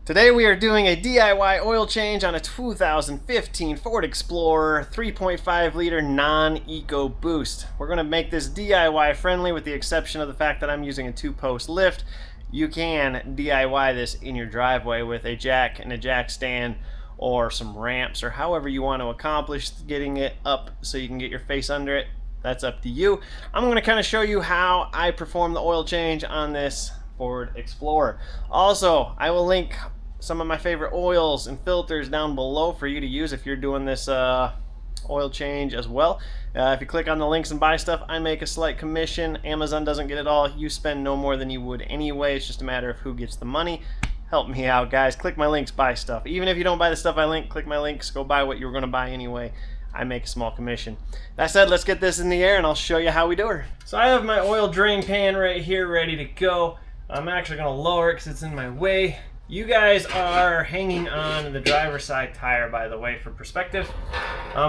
Today we are doing a DIY oil change on a 2015 Ford Explorer 3.5 liter non-eco boost. We're going to make this DIY friendly with the exception of the fact that I'm using a 2-post lift. You can DIY this in your driveway with a jack and a jack stand or some ramps or however you want to accomplish getting it up so you can get your face under it. That's up to you. I'm going to kind of show you how I perform the oil change on this Ford Explorer. Also, I will link some of my favorite oils and filters down below for you to use if you're doing this oil change as well. If you click on the links and buy stuff, I make a slight commission. Amazon doesn't get it all. You spend no more than you would anyway. It's just a matter of who gets the money. Help me out, guys. Click my links, buy stuff. Even if you don't buy the stuff I link, click my links, go buy what you were going to buy anyway. I make a small commission. That said, let's get this in the air and I'll show you how we do her. So I have my oil drain pan right here ready to go. I'm actually going to lower it because it's in my way. You guys are hanging on the driver's side tire, by the way, for perspective.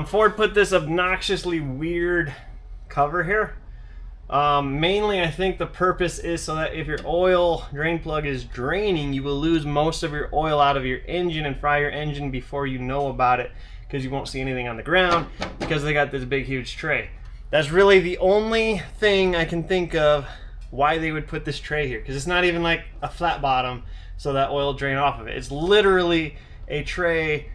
Ford put this obnoxiously weird cover here. Mainly, I think the purpose is so that if your oil drain plug is draining, you will lose most of your oil out of your engine and fry your engine before you know about it, because you won't see anything on the ground because they got this big, huge tray. That's really the only thing I can think of why they would put this tray here, because it's not even like a flat bottom so that oil drain off of it. It's literally a tray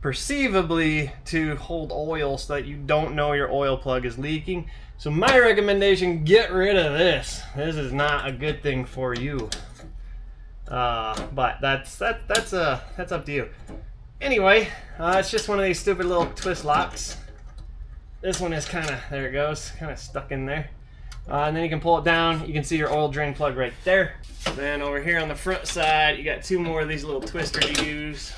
perceivably to hold oil so that you don't know your oil plug is leaking. So my recommendation, get rid of this. This is not a good thing for you. But that's up to you. Anyway, it's just one of these stupid little twist locks. This one is kind of, there it goes, kind of stuck in there. And then you can pull it down. You can see your oil drain plug right there. Then over here on the front side, you got two more of these little twisters you use.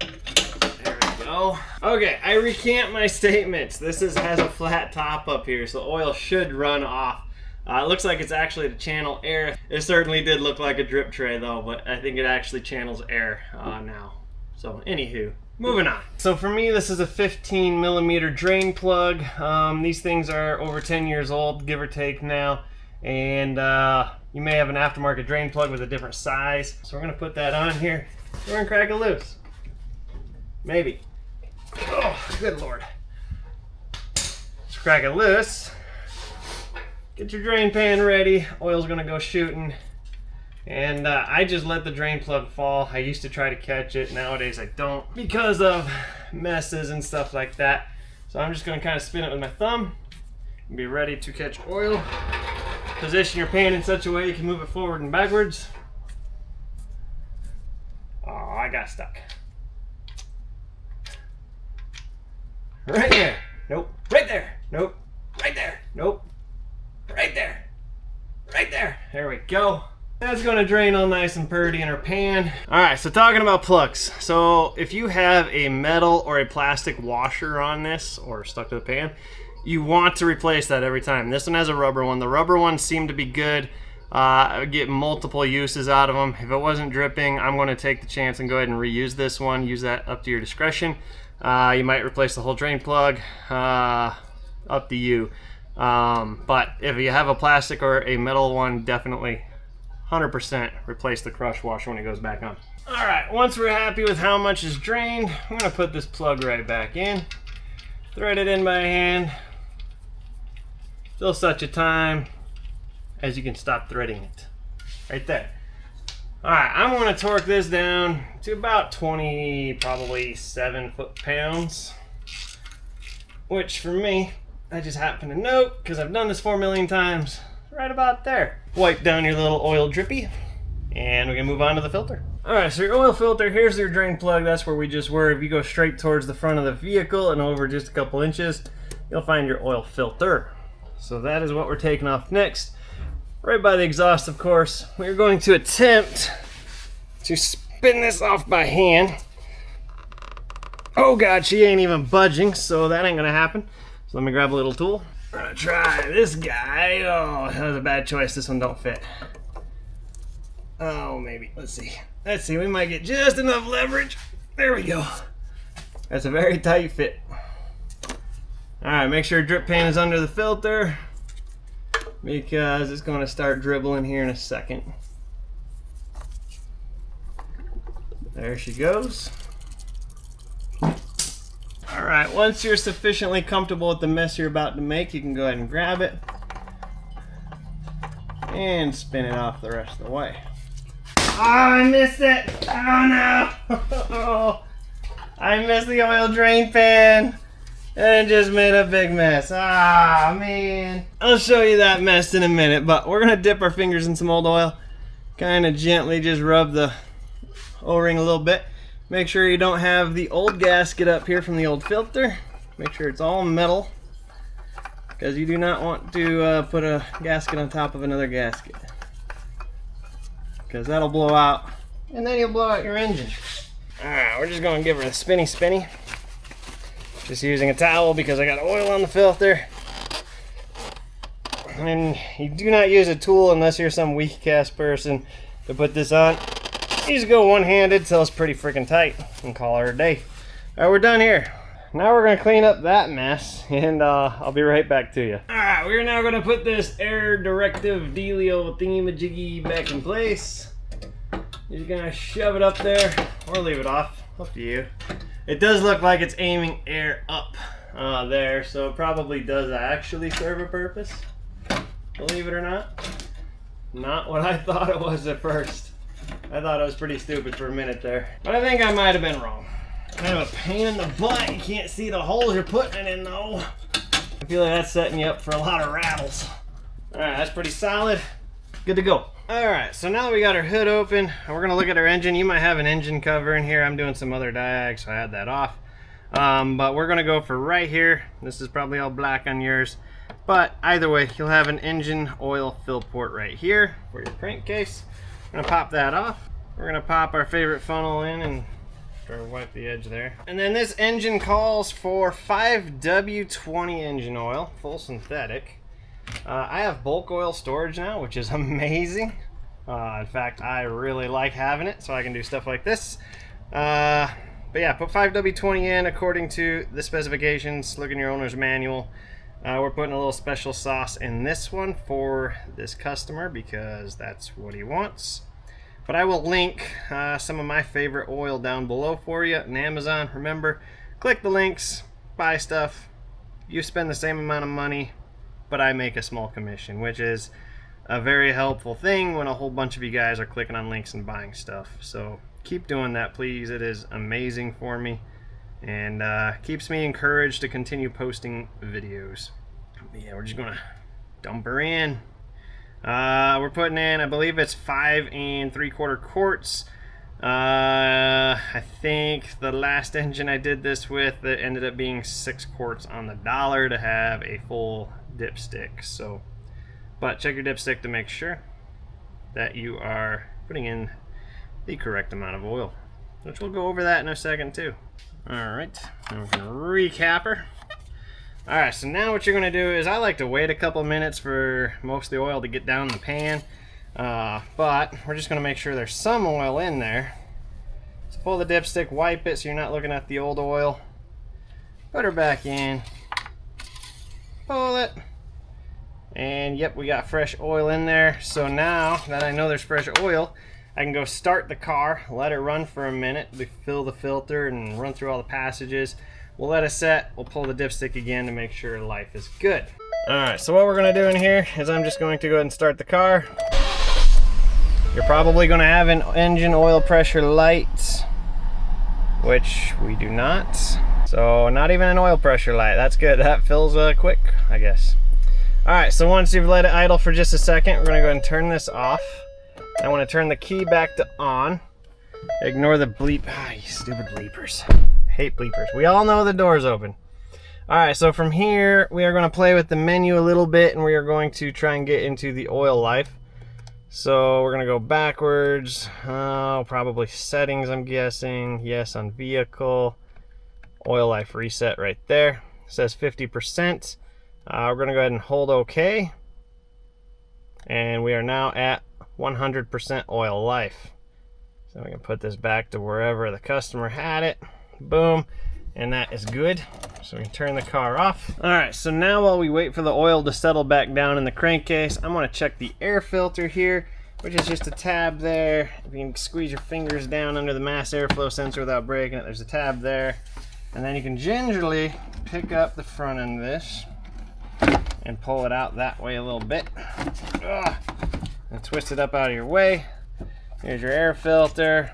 There we go. Okay, I recant my statements. This has a flat top up here, so oil should run off. It looks like it's actually to channel air. It certainly did look like a drip tray though, but I think it actually channels air now. So anywho, moving on. So for me, this is a 15mm drain plug. These things are over 10 years old, give or take now. And you may have an aftermarket drain plug with a different size. So we're gonna put that on here. We're gonna crack it loose. Maybe. Oh, good Lord. Let's crack it loose. Get your drain pan ready. Oil's gonna go shooting. And I just let the drain plug fall. I used to try to catch it. Nowadays I don't because of messes and stuff like that. So I'm just gonna kind of spin it with my thumb and be ready to catch oil. Position your pan in such a way you can move it forward and backwards. Oh, I got stuck. Right there. Nope. Right there. Nope. Right there. Nope. Right there. Right there. There we go. That's going to drain all nice and purty in our pan. Alright, so talking about plugs. So if you have a metal or a plastic washer on this or stuck to the pan, you want to replace that every time. This one has a rubber one. The rubber ones seem to be good. I would get multiple uses out of them. If it wasn't dripping, I'm going to take the chance and go ahead and reuse this one. Use that up to your discretion. You might replace the whole drain plug. Up to you. But if you have a plastic or a metal one, definitely 100% replace the crush washer when it goes back on. Alright, once we're happy with how much is drained, I'm going to put this plug right back in. Thread it in by hand. Till such a time as you can stop threading it. Right there. Alright, I'm going to torque this down to about 20, probably 7 foot-pounds. Which for me, I just happen to know, because I've done this 4 million times, right about there. Wipe down your little oil drippy, and we're going to move on to the filter. Alright, so your oil filter, here's your drain plug. That's where we just were. If you go straight towards the front of the vehicle and over just a couple inches, you'll find your oil filter. So that is what we're taking off next. Right by the exhaust, of course. We're going to attempt to spin this off by hand. Oh God, she ain't even budging, so that ain't going to happen. So let me grab a little tool. We're going to try this guy. Oh, that was a bad choice. This one don't fit. Oh, maybe. Let's see. Let's see. We might get just enough leverage. There we go. That's a very tight fit. Alright, make sure your drip pan is under the filter because it's going to start dribbling here in a second. There she goes. All right, once you're sufficiently comfortable with the mess you're about to make, you can go ahead and grab it and spin it off the rest of the way. Oh, I missed it. Oh no. Oh, I missed the oil drain pan and just made a big mess. Ah, man. I'll show you that mess in a minute, but we're gonna dip our fingers in some old oil, kind of gently just rub the O-ring a little bit. Make sure you don't have the old gasket up here from the old filter. Make sure it's all metal, because you do not want to put a gasket on top of another gasket, because that'll blow out and then you'll blow out your engine. Alright, we're just going to give her a spinny. Just using a towel because I got oil on the filter. And you do not use a tool unless you're some weak cast person to put this on. You just go one-handed till it's pretty freaking tight and call her a day. Alright, we're done here. Now we're going to clean up that mess, and I'll be right back to you. Alright, we're now going to put this air directive dealio thingamajiggy back in place. You're just going to shove it up there, or leave it off. Up to you. It does look like it's aiming air up there, so it probably does actually serve a purpose. Believe it or not. Not what I thought it was at first. I thought it was pretty stupid for a minute there, but I think I might have been wrong. Kind of a pain in the butt. You can't see the holes you're putting it in though. I feel like that's setting you up for a lot of rattles. Alright, that's pretty solid. Good to go. Alright, so now that we got our hood open, we're going to look at our engine. You might have an engine cover in here. I'm doing some other diag, so I had that off. But we're going to go for right here. This is probably all black on yours. But either way, you'll have an engine oil fill port right here for your crankcase. We're going to pop that off. We're going to pop our favorite funnel in and try to wipe the edge there. And then this engine calls for 5W20 engine oil, full synthetic. I have bulk oil storage now, which is amazing. In fact, I really like having it, so I can do stuff like this. But yeah, put 5W20 in according to the specifications. Look in your owner's manual. We're putting a little special sauce in this one for this customer because that's what he wants. But I will link some of my favorite oil down below for you on Amazon. Remember, click the links, buy stuff. You spend the same amount of money, but I make a small commission, which is a very helpful thing when a whole bunch of you guys are clicking on links and buying stuff. So keep doing that, please. It is amazing for me and keeps me encouraged to continue posting videos. But yeah, we're just gonna dump her in. We're putting in, I believe it's 5 3/4 quarts. I think the last engine I did this with, it ended up being 6 quarts on the dollar to have a full dipstick. So, but check your dipstick to make sure that you are putting in the correct amount of oil, which we'll go over that in a second too. Alright, now we're going to recap her. Alright, so now what you're going to do is, I like to wait a couple minutes for most of the oil to get down in the pan. But we're just going to make sure there's some oil in there. So pull the dipstick, wipe it so you're not looking at the old oil. Put her back in. Pull it. And yep, we got fresh oil in there. So now that I know there's fresh oil, I can go start the car, let it run for a minute, fill the filter and run through all the passages. We'll let it set, we'll pull the dipstick again to make sure life is good. Alright, so what we're going to do in here is I'm just going to go ahead and start the car. You're probably going to have an engine oil pressure light, which we do not. So not even an oil pressure light, that's good, that fills quick, I guess. Alright, so once you've let it idle for just a second, we're going to go ahead and turn this off. I want to turn the key back to on. Ignore the bleep. Ah, you stupid bleepers. Hate bleepers. We all know the door's open. Alright, so from here we are going to play with the menu a little bit and we are going to try and get into the oil life. So we're going to go backwards. Probably settings, I'm guessing. Yes, on vehicle. Oil life reset right there. It says 50%. We're going to go ahead and hold OK. And we are now at 100% oil life. So we can put this back to wherever the customer had it. Boom. And that is good. So we can turn the car off. Alright, so now while we wait for the oil to settle back down in the crankcase, I'm going to check the air filter here which is just a tab there. If you can squeeze your fingers down under the mass airflow sensor without breaking it, there's a tab there. And then you can gingerly pick up the front end of this and pull it out that way a little bit. And twist it up out of your way. Here's your air filter.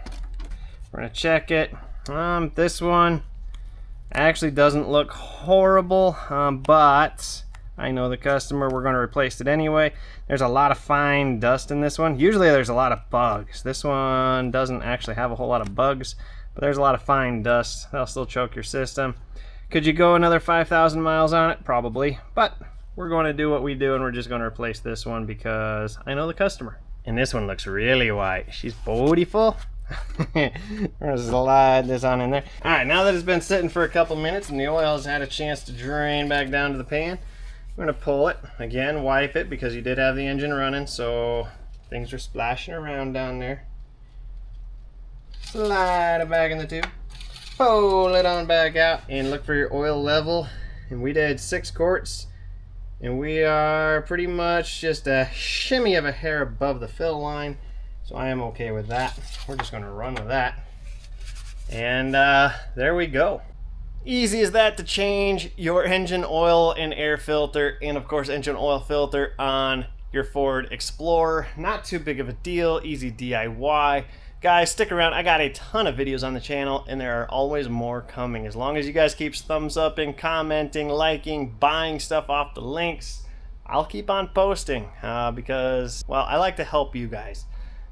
We're gonna check it. This one actually doesn't look horrible, but I know the customer, we're gonna replace it anyway. There's a lot of fine dust in this one. Usually there's a lot of bugs. This one doesn't actually have a whole lot of bugs, but there's a lot of fine dust. That'll still choke your system. Could you go another 5,000 miles on it? Probably, but we're going to do what we do, and we're just going to replace this one because I know the customer. And this one looks really white. She's beautiful. We're going to slide this on in there. All right, now that it's been sitting for a couple minutes and the oil has had a chance to drain back down to the pan, we're going to pull it. Again, wipe it because you did have the engine running, so things are splashing around down there. Slide it back in the tube. Pull it on back out and look for your oil level. And we did 6 quarts. And we are pretty much just a shimmy of a hair above the fill line. So I am okay with that. We're just going to run with that. And there we go. Easy as that to change your engine oil and air filter, and of course engine oil filter on your Ford Explorer. Not too big of a deal, easy DIY. Guys, stick around. I got a ton of videos on the channel, and there are always more coming. As long as you guys keep thumbs up and commenting, liking, buying stuff off the links, I'll keep on posting because, well, I like to help you guys.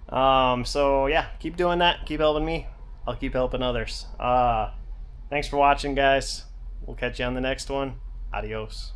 So yeah, keep doing that. Keep helping me. I'll keep helping others. Thanks for watching, guys. We'll catch you on the next one. Adios.